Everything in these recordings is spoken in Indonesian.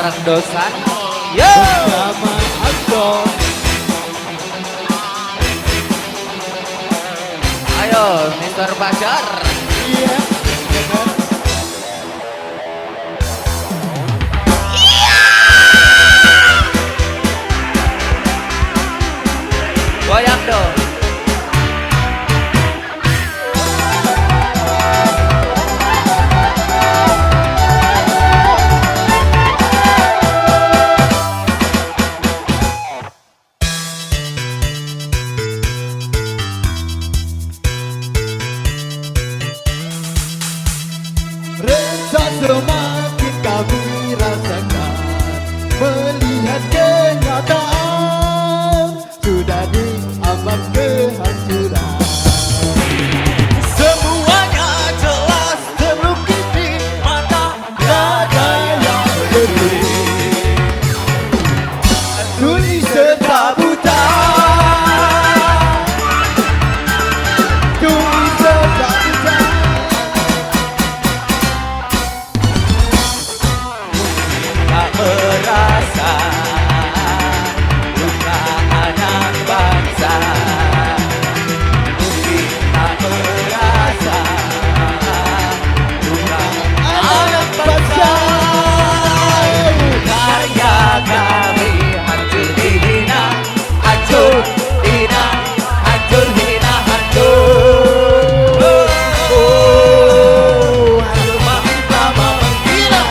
bareng dosan. Yo. Bersama Anton. Ayo, Mr. Fajar. Iya. Goyang dong. Rasa semakin kami rasakan, melihat kenyataan sudah diambang kehancuran. Semuanya jelas terlukis di mata, tiada yang berdiri. Tuli serta buta, tuli serta buta. Tak merasa luka anak bangsa, mungkin tak merasa luka anak bangsa. Karya kami hancur hina, hancur hina, hancur hina, hancur. Lama menghina.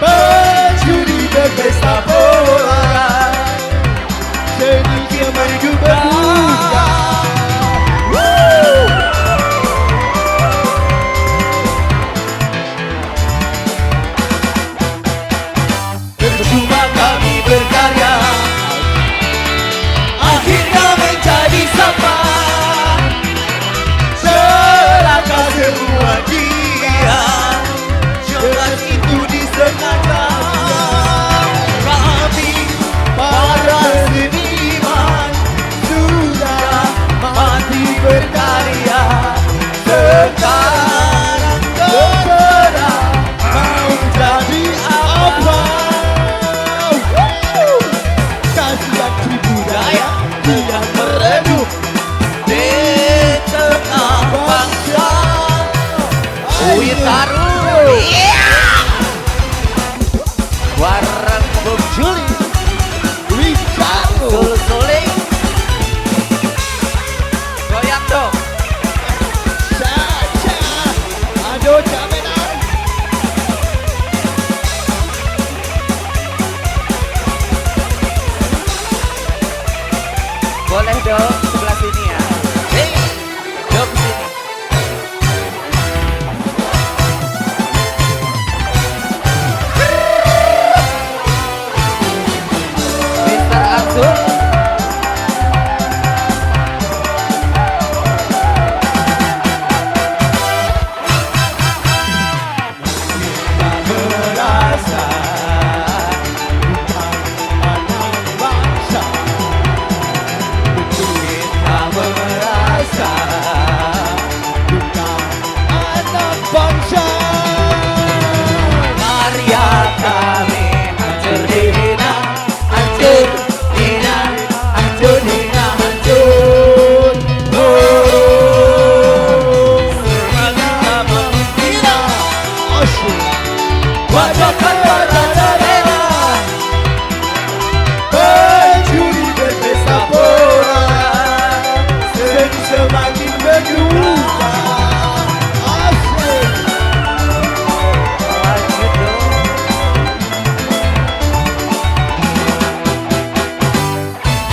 Pencuri berpesta bola, sedikit maju berduka. Percuma kami berkarya, akhirnya menjadi sampah. Celaka semua dia, jelas itu disengaja. Kami Para seniman sudah mati berkarya, sekarang terserah mau jadi apa. Kasihan budaya yang meredup di tengah bangsa. Witaru, warang Bung Juli, Witaru. suling, goyang dong. Caca, aduh camenan. Boleh dong sebelah sini ya. Hei, dong sini. Mr. Azul. Tak merasa bukan anak bangsa, Tak merasa bukan anak bangsa. karya kami hancur hina, hancur hina, hancur hina, hancur. Semangat menghina, wajahkan pada rela. Pencuri berpesta bola, sedih semakin berduka. Asyik. Lanjut dong.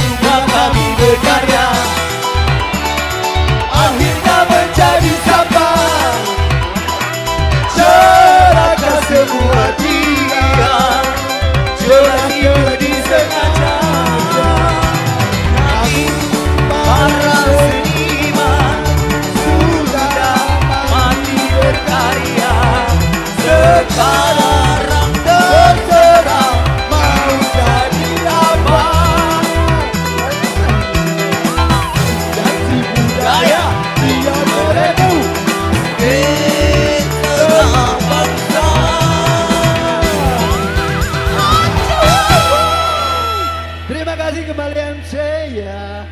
Cuma kami berkarya, akhirnya menjadi sampah. Celaka semua dia, jelas itu disengaja. Kami para seniman sudah mati berkarya, sekarang terserah mau jadi apa. Jadi budaya dia meredup. Terima kasih kembali MC ya.